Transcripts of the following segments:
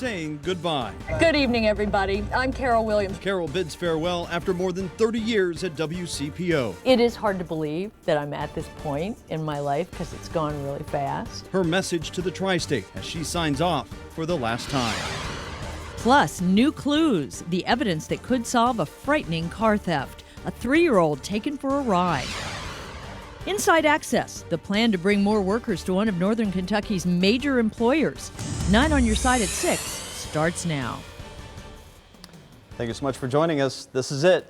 saying goodbye. Good evening, everybody. I'm Carol Williams. Carol bids farewell after more than 30 years at WCPO. It is hard to believe that I'm at this point in my life because it's gone really fast. Her message to the tri-state as she signs off for the last time. Plus, new clues, the evidence that could solve a frightening car theft. A 3-year-old taken for a ride. Inside Access, the plan to bring more workers to one of Northern Kentucky's major employers. 9 on your side at 6 starts now. Thank you so much for joining us. This is it.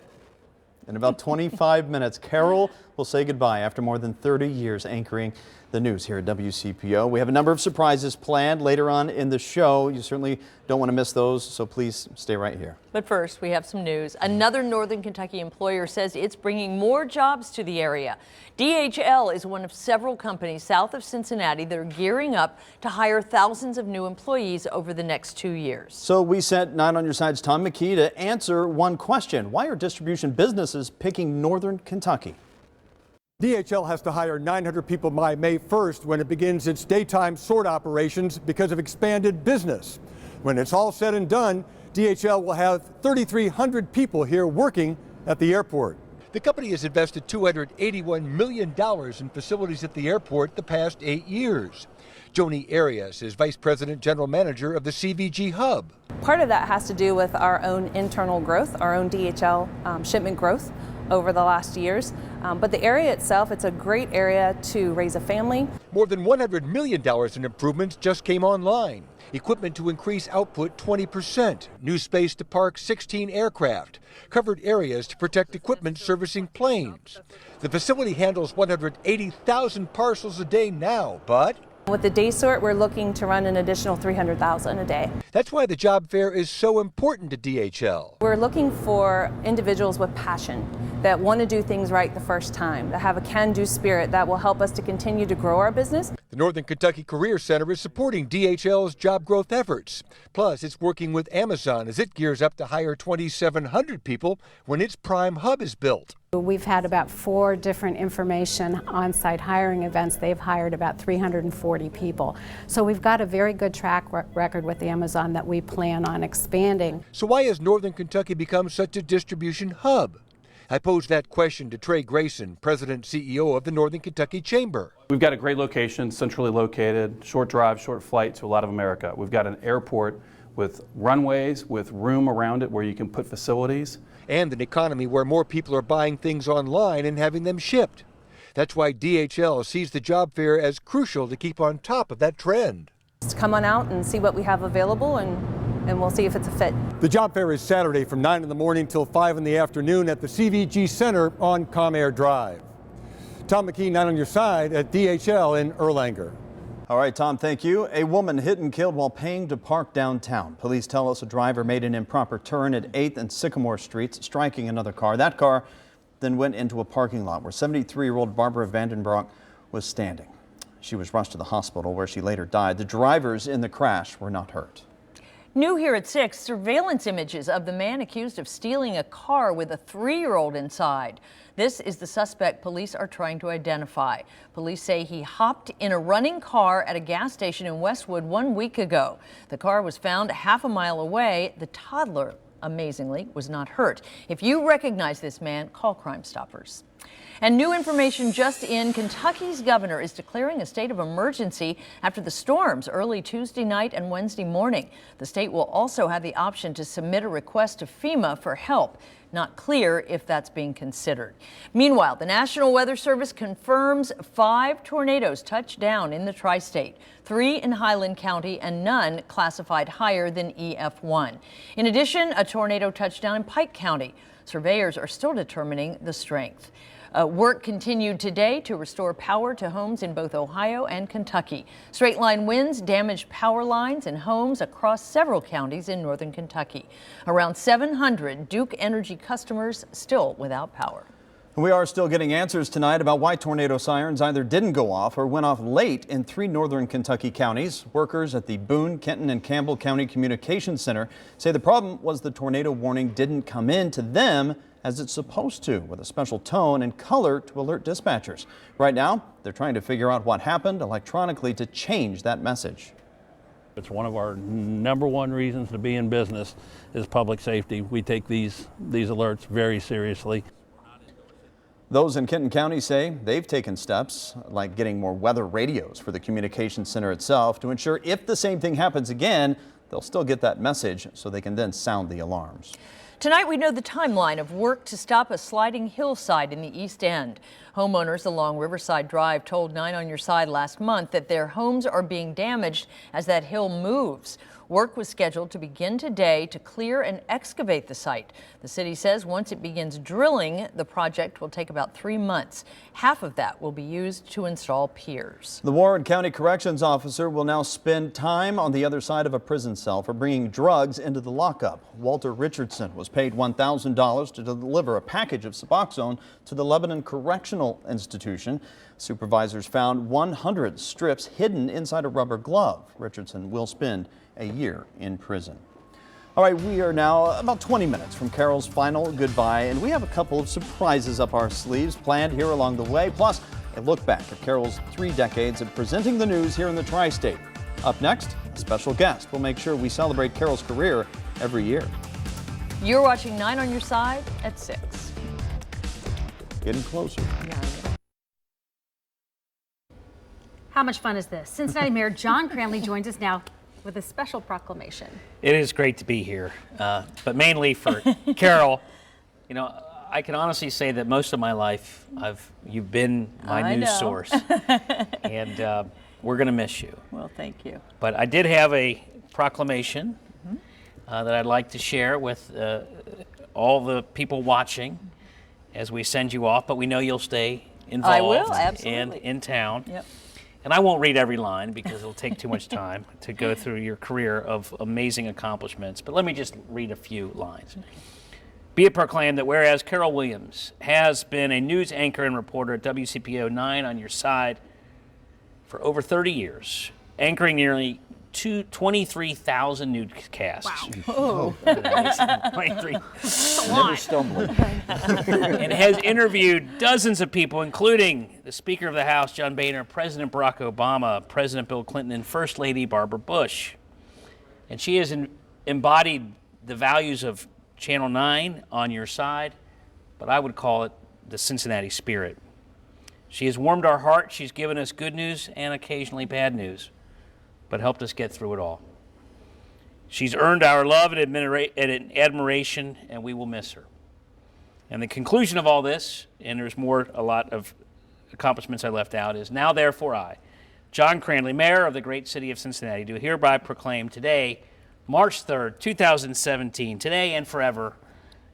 In about 25 minutes, Carol will say goodbye after more than 30 years anchoring the news here at WCPO. We have a number of surprises planned later on in the show. You certainly don't want to miss those, so please stay right here. But first, we have some news. Another Northern Kentucky employer says it's bringing more jobs to the area. DHL is one of several companies south of Cincinnati that are gearing up to hire thousands of new employees over the next 2 years. So we sent 9 on your side's Tom McKee to answer one question. Why are distribution businesses picking Northern Kentucky? DHL has to hire 900 people by May 1st when it begins its daytime sort operations because of expanded business. When it's all said and done, DHL will have 3,300 people here working at the airport. The company has invested $281 million in facilities at the airport the past 8 years. Joni Arias is Vice President General Manager of the CVG Hub. Part of that has to do with our own internal growth, our own DHL shipment growth over the last years. But the area itself, it's a great area to raise a family. More than $100 million in improvements just came online. Equipment to increase output 20%, new space to park 16 aircraft, covered areas to protect equipment servicing planes. The facility handles 180,000 parcels a day now, but with the day sort, we're looking to run an additional 300,000 a day. That's why the job fair is so important to DHL. We're looking for individuals with passion that want to do things right the first time, that have a can-do spirit that will help us to continue to grow our business. The Northern Kentucky Career Center is supporting DHL's job growth efforts. Plus, it's working with Amazon as it gears up to hire 2,700 people when its prime hub is built. We've had about 4 different information on-site hiring events. They've hired about 340 people. So we've got a very good track record with Amazon that we plan on expanding. So why has Northern Kentucky become such a distribution hub? I posed that question to Trey Grayson, President and CEO of the Northern Kentucky Chamber. We've got a great location, centrally located, short drive, short flight to a lot of America. We've got an airport with runways, with room around it where you can put facilities. And an economy where more people are buying things online and having them shipped. That's why DHL sees the job fair as crucial to keep on top of that trend. Just come on out and see what we have available, and we'll see if it's a fit. The job fair is Saturday from 9 in the morning till 5 in the afternoon at the CVG Center on Comair Drive. Tom McKee, 9 on your side at DHL in Erlanger. All right, Tom, thank you. A woman hit and killed while paying to park downtown. Police tell us a driver made an improper turn at 8th and Sycamore Streets, striking another car. That car then went into a parking lot where 73-year-old Barbara Vandenbroek was standing. She was rushed to the hospital where she later died. The drivers in the crash were not hurt. New here at 6, surveillance images of the man accused of stealing a car with a 3-year-old inside. This is the suspect police are trying to identify. Police say he hopped in a running car at a gas station in Westwood 1 week ago. The car was found half a mile away. The toddler, amazingly, was not hurt. If you recognize this man, call Crime Stoppers. And new information just in, Kentucky's governor is declaring a state of emergency after the storms early Tuesday night and Wednesday morning. The state will also have the option to submit a request to FEMA for help. Not clear if that's being considered. Meanwhile, the National Weather Service confirms 5 tornadoes touched down in the tri-state, 3 in Highland County and none classified higher than EF1. In addition, a tornado touched down in Pike County. Surveyors are still determining the strength. Work continued today to restore power to homes in both Ohio and Kentucky. Straight line winds damaged power lines and homes across several counties in northern Kentucky. Around 700 Duke Energy customers still without power. We are still getting answers tonight about why tornado sirens either didn't go off or went off late in 3 northern Kentucky counties. Workers at the Boone, Kenton, and Campbell County Communications Center say the problem was the tornado warning didn't come in to them as it's supposed to, with a special tone and color to alert dispatchers. Right now, they're trying to figure out what happened electronically to change that message. It's one of our #1 reasons to be in business is public safety. We take these alerts very seriously. Those in Kenton County say they've taken steps like getting more weather radios for the communications center itself to ensure if the same thing happens again, they'll still get that message so they can then sound the alarms. Tonight we know the timeline of work to stop a sliding hillside in the East End. Homeowners along Riverside Drive told 9 on Your Side last month that their homes are being damaged as that hill moves. Work was scheduled to begin today to clear and excavate the site. The city says once it begins drilling, the project will take about 3 months. Half of that will be used to install piers. The Warren County Corrections Officer will now spend time on the other side of a prison cell for bringing drugs into the lockup. Walter Richardson was paid $1,000 to deliver a package of Suboxone to the Lebanon Correctional Institution. Supervisors found 100 strips hidden inside a rubber glove. Richardson will spend a year in prison. All right, we are now about 20 minutes from Carol's final goodbye, and we have a couple of surprises up our sleeves planned here along the way, plus a look back at Carol's 3 decades of presenting the news here in the tri-state. Up next, a special guest. We'll make sure we celebrate Carol's career every year. You're watching 9 on Your Side at 6. Getting closer. How much fun is this? Cincinnati Mayor John Cranley joins us now with a special proclamation. It is great to be here, but mainly for Carol. You know, I can honestly say that most of my life, you've been my news source, and we're going to miss you. Well, thank you. But I did have a proclamation that I'd like to share with all the people watching as we send you off, but we know you'll stay involved. I will, absolutely. And in town. Yep. And I won't read every line because it'll take too much time to go through your career of amazing accomplishments. But let me just read a few lines. Be it proclaimed that whereas Carol Williams has been a news anchor and reporter at WCPO 9 on Your Side for over 30 years, anchoring nearly 23,000 newscasts. Wow. Oh. 23. Never stumbling. And has interviewed dozens of people, including the Speaker of the House, John Boehner, President Barack Obama, President Bill Clinton, and First Lady Barbara Bush. And she has embodied the values of Channel 9 on Your Side, but I would call it the Cincinnati spirit. She has warmed our hearts. She's given us good news and occasionally bad news, but helped us get through it all. She's earned our love and admiration, and we will miss her. And the conclusion of all this, and there's a lot of accomplishments I left out, is now therefore I, John Cranley, Mayor of the great city of Cincinnati, do hereby proclaim today, March 3rd, 2017, today and forever,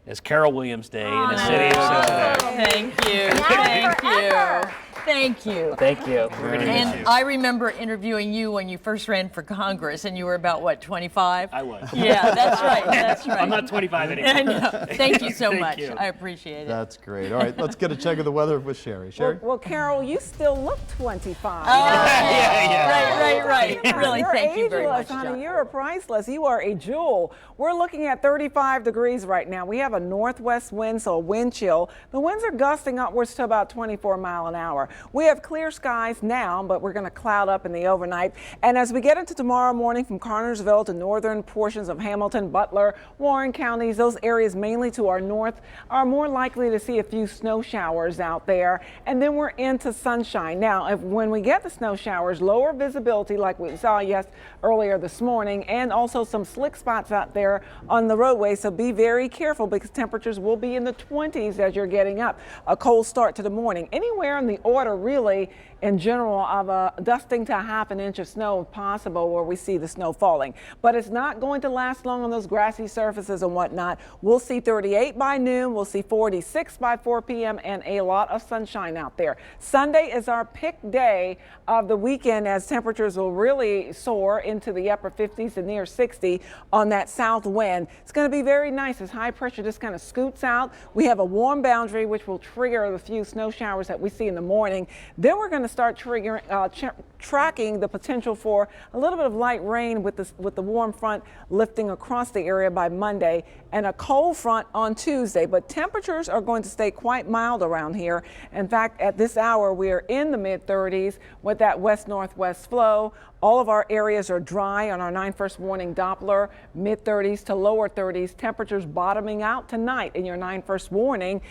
as Carol Williams Day in the city of Cincinnati. Thank you. Thank you. Thank you. Thank you. We're going to miss you. And I remember interviewing you when you first ran for Congress, and you were about, what, 25? I was. Yeah, that's right. That's right. I'm not 25 anymore. I know. Thank you so much. you. I appreciate it. That's great. All right, let's get a check of the weather with Sherry. Sherry? Well, Carol, you still look 25. Right. Really, You're thank you very much, ageless, honey. John. You're priceless. You are a jewel. We're looking at 35 degrees right now. We have a northwest wind, so a wind chill. The winds are gusting upwards to about 24 miles an hour. We have clear skies now, but we're going to cloud up in the overnight. And as we get into tomorrow morning from Connersville to northern portions of Hamilton, Butler, Warren counties, those areas mainly to our north are more likely to see a few snow showers out there. And then we're into sunshine. Now, when we get the snow showers, lower visibility like we saw earlier this morning, and also some slick spots out there on the roadway. So be very careful because temperatures will be in the 20s as you're getting up. A cold start to the morning. Anywhere in the order really in general of a dusting to ½ an inch of snow if possible where we see the snow falling. But it's not going to last long on those grassy surfaces and whatnot. We'll see 38 by noon. We'll see 46 by 4 p.m. and a lot of sunshine out there. Sunday is our pick day of the weekend as temperatures will really soar into the upper 50s and near 60 on that south wind. It's going to be very nice as high pressure just kind of scoots out. We have a warm boundary which will trigger the few snow showers that we see in the morning. morning. Then we're going to start tracking the potential for a little bit of light rain with the warm front lifting across the area by Monday and a cold front on Tuesday. But temperatures are going to stay quite mild around here. In fact, at this hour, we are in the mid-30s with that west-northwest flow. All of our areas are dry on our 9-1 warning Doppler, mid-30s to lower 30s. Temperatures bottoming out tonight in your 9-1 warning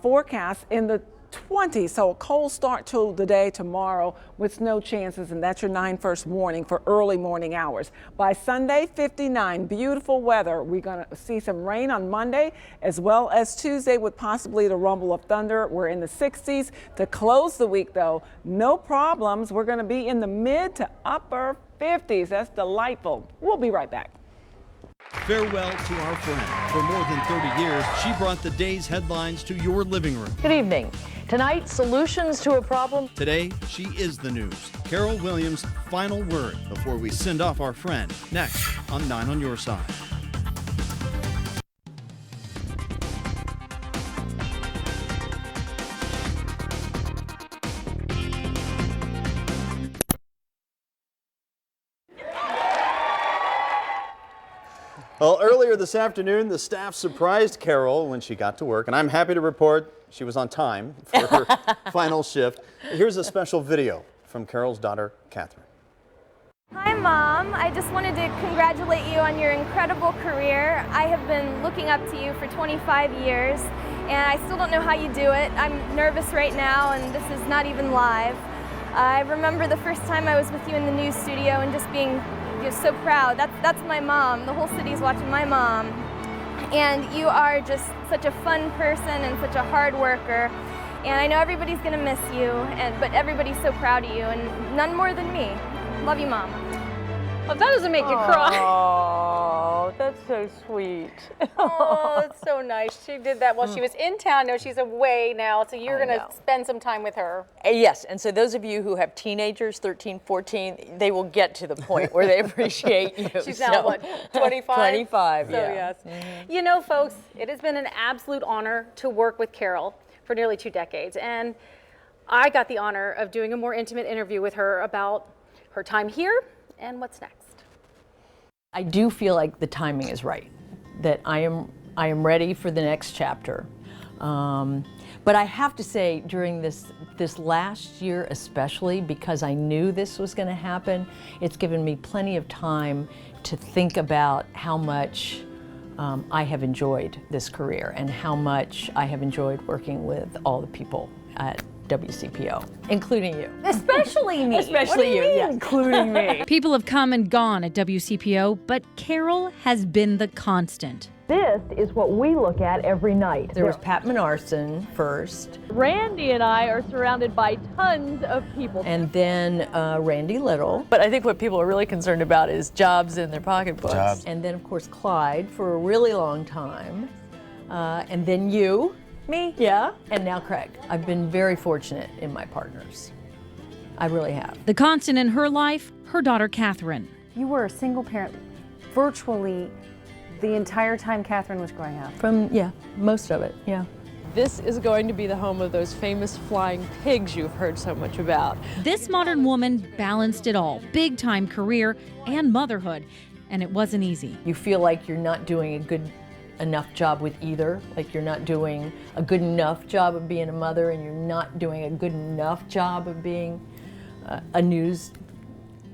forecast in the 20s. So a cold start to the day tomorrow with snow chances, and that's your 9-1 warning for early morning hours. By Sunday, 59, beautiful weather. We're going to see some rain on Monday as well as Tuesday with possibly the rumble of thunder. We're in the 60s. To close the week, though, no problems. We're going to be in the mid to upper 50s. That's delightful. We'll be right back. Farewell to our friend. For more than 30 years, she brought the day's headlines to your living room. Good evening. Tonight, solutions to a problem. Today, she is the news. Carol Williams' final word before we send off our friend. Next on 9 on Your Side. Well, earlier this afternoon, the staff surprised Carol when she got to work, and I'm happy to report she was on time for her final shift. Here's a special video from Carol's daughter, Catherine. Hi, Mom. I just wanted to congratulate you on your incredible career. I have been looking up to you for 25 years, and I still don't know how you do it. I'm nervous right now, and this is not even live. I remember the first time I was with you in the news studio and just being so proud. That's my mom. The whole city's watching my mom. And you are just such a fun person and such a hard worker. And I know everybody's gonna miss you, but everybody's so proud of you, and none more than me. Love you, Mom. Well, that doesn't make you cry. Oh, that's so sweet. Oh, it's so nice. She did that while she was in town. No, she's away now, so you're going to spend some time with her. Yes, and so those of you who have teenagers, 13, 14, they will get to the point where they appreciate you. She's now, what, 25? 25, so, yeah. Yes. You know, folks, it has been an absolute honor to work with Carol for nearly 2 decades, and I got the honor of doing a more intimate interview with her about her time here and what's next. I do feel like the timing is right, that I am ready for the next chapter. But I have to say, during this last year especially, because I knew this was going to happen, it's given me plenty of time to think about how much I have enjoyed this career and how much I have enjoyed working with all the people at WCPO, including you. Especially me. Especially you, yes. Including me. People have come and gone at WCPO, but Carol has been the constant. This is what we look at every night. There was Pat Menarson first. Randy and I are surrounded by tons of people. And then Randy Little. But I think what people are really concerned about is jobs in their pocketbooks. Jobs. And then, of course, Clyde for a really long time. And then you. Me? Yeah. And now Craig. I've been very fortunate in my partners. I really have. The constant in her life, her daughter Catherine. You were a single parent virtually the entire time Catherine was growing up. Most of it, yeah. This is going to be the home of those famous flying pigs you've heard so much about. This modern woman balanced it all, big-time career and motherhood, and it wasn't easy. You feel like you're not doing a good enough job with either, like you're not doing a good enough job of being a mother and you're not doing a good enough job of being a news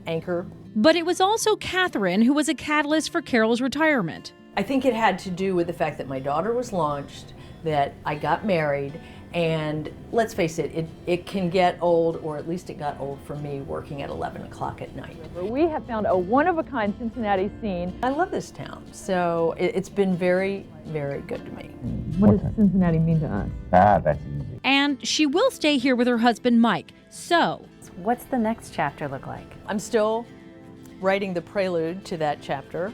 anchor. But it was also Catherine who was a catalyst for Carol's retirement. I think it had to do with the fact that my daughter was launched, that I got married, and let's face it, it can get old, or at least it got old for me working at 11 o'clock at night. We have found a one-of-a-kind Cincinnati scene. I love this town, so it's been very, very good to me. What does Cincinnati mean to us? That's easy. And she will stay here with her husband, Mike. So, what's the next chapter look like? I'm still writing the prelude to that chapter.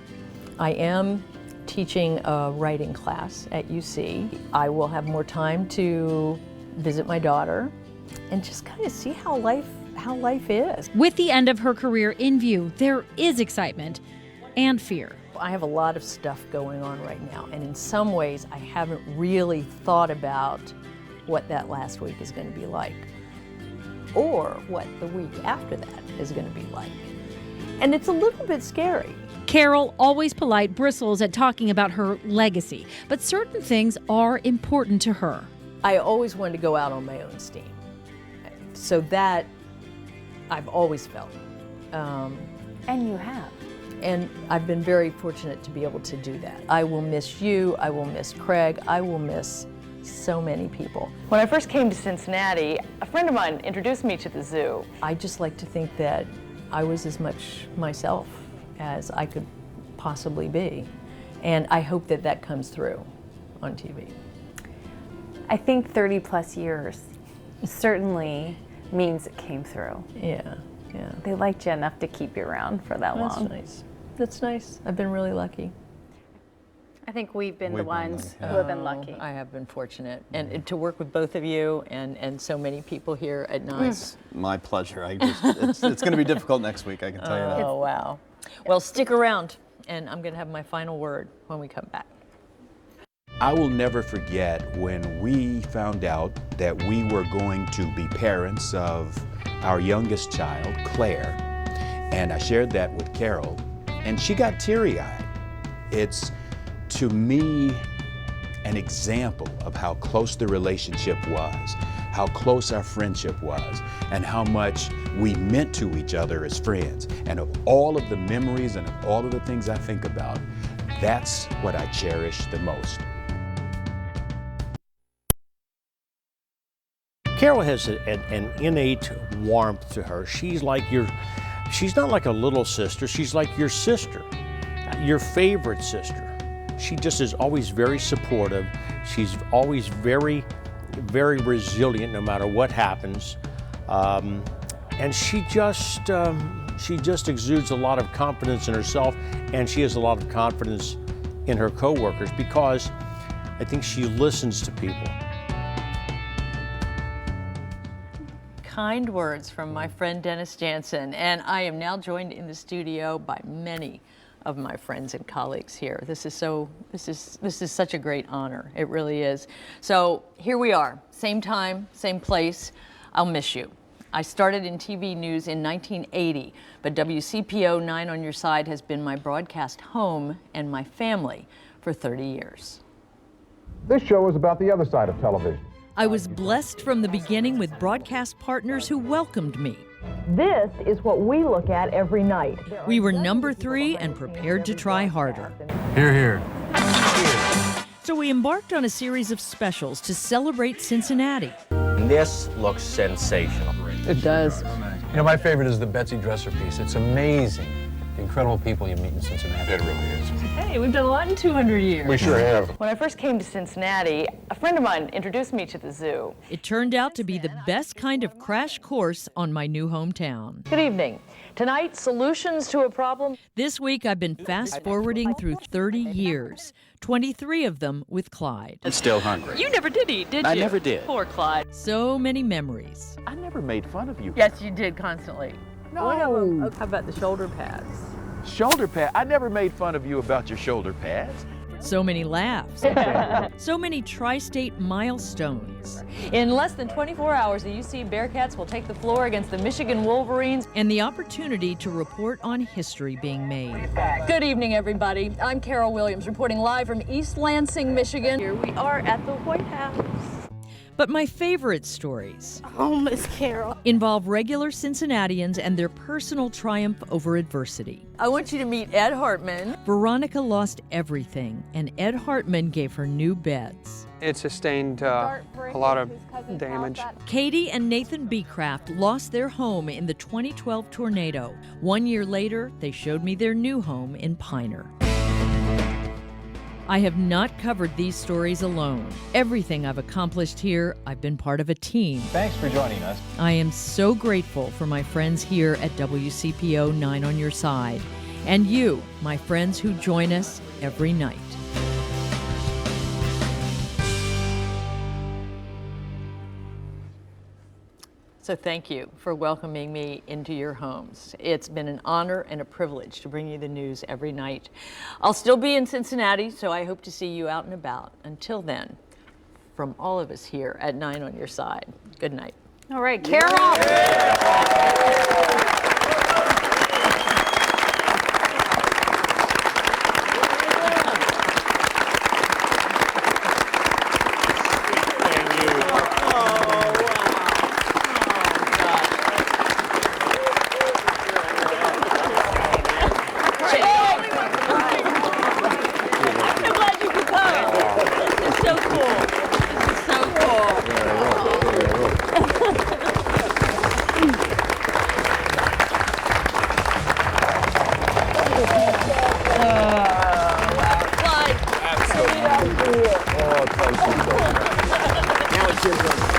I am teaching a writing class at UC. I will have more time to visit my daughter and just kind of see how life is. With the end of her career in view, there is excitement and fear. I have a lot of stuff going on right now, and in some ways I haven't really thought about what that last week is going to be like. or what the week after that is going to be like. And it's a little bit scary. Carol, always polite, bristles at talking about her legacy, but certain things are important to her. I always wanted to go out on my own steam. So that I've always felt. And you have. And I've been very fortunate to be able to do that. I will miss you, I will miss Craig, I will miss so many people. When I first came to Cincinnati, a friend of mine introduced me to the zoo. I just like to think that I was as much myself as I could possibly be. And I hope that that comes through on TV. I think 30 plus years certainly means it came through. Yeah, yeah. They liked you enough to keep you around for that long. That's nice. That's nice. I've been really lucky. I think we've been the ones who have been lucky. I have been fortunate. And to work with both of you and so many people here at NICE. My pleasure. It's going to be difficult next week, I can tell you that. Oh, wow. Well, stick around, and I'm going to have my final word when we come back. I will never forget when we found out that we were going to be parents of our youngest child, Claire, and I shared that with Carol, and she got teary-eyed. It's, to me, an example of how close the relationship was, how close our friendship was, and how much we meant to each other as friends. And of all of the memories and of all of the things I think about, that's what I cherish the most. Carol has an innate warmth to her. She's not like a little sister, she's like your sister, your favorite sister. She just is always very supportive. She's always very, very resilient no matter what happens. And she just exudes a lot of confidence in herself, and she has a lot of confidence in her coworkers because I think she listens to people. Kind words from my friend Dennis Jansen, and I am now joined in the studio by many of my friends and colleagues here. This is such a great honor. It really is. So here we are, same time, same place. I'll miss you. I started in TV news in 1980, but WCPO 9 on Your Side has been my broadcast home and my family for 30 years. This show is about the other side of television. I was blessed from the beginning with broadcast partners who welcomed me. This is what we look at every night. We were number 3 and prepared to try harder. Hear, hear. So we embarked on a series of specials to celebrate Cincinnati. This looks sensational. It does. You know, my favorite is the Betsy Dresser piece. It's amazing. The incredible people you meet in Cincinnati. It really is. Hey, we've done a lot in 200 years. We sure have. When I first came to Cincinnati, a friend of mine introduced me to the zoo. It turned out to be the best kind of crash course on my new hometown. Good evening. Tonight, solutions to a problem. This week I've been fast-forwarding through 30 years, 23 of them with Clyde. I'm still hungry. You never did eat, did you? I never did. Poor Clyde. So many memories. I never made fun of you. Yes, you did constantly. No. How about the shoulder pads? Shoulder pad. I never made fun of you about your shoulder pads. So many laughs. So many tri-state milestones. In less than 24 hours, the UC Bearcats will take the floor against the Michigan Wolverines. And the opportunity to report on history being made. Good evening, everybody. I'm Carol Williams, reporting live from East Lansing, Michigan. Here we are at the White House. But my favorite stories Miss Carol, involve regular Cincinnatians and their personal triumph over adversity. I want you to meet Ed Hartman. Veronica lost everything, and Ed Hartman gave her new beds. It sustained a lot of damage. Katie and Nathan Beecraft lost their home in the 2012 tornado. 1 year later, they showed me their new home in Piner. I have not covered these stories alone. Everything I've accomplished here, I've been part of a team. Thanks for joining us. I am so grateful for my friends here at WCPO 9 on Your Side, and you, my friends who join us every night. So thank you for welcoming me into your homes. It's been an honor and a privilege to bring you the news every night. I'll still be in Cincinnati, so I hope to see you out and about. Until then, from all of us here at 9 on Your Side, good night. All right, Carol.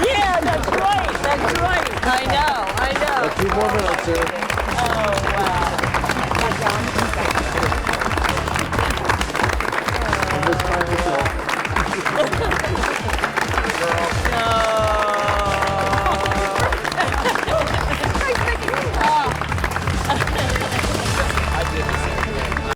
Yeah, that's right. That's right. I know. A few more minutes here. Oh, wow.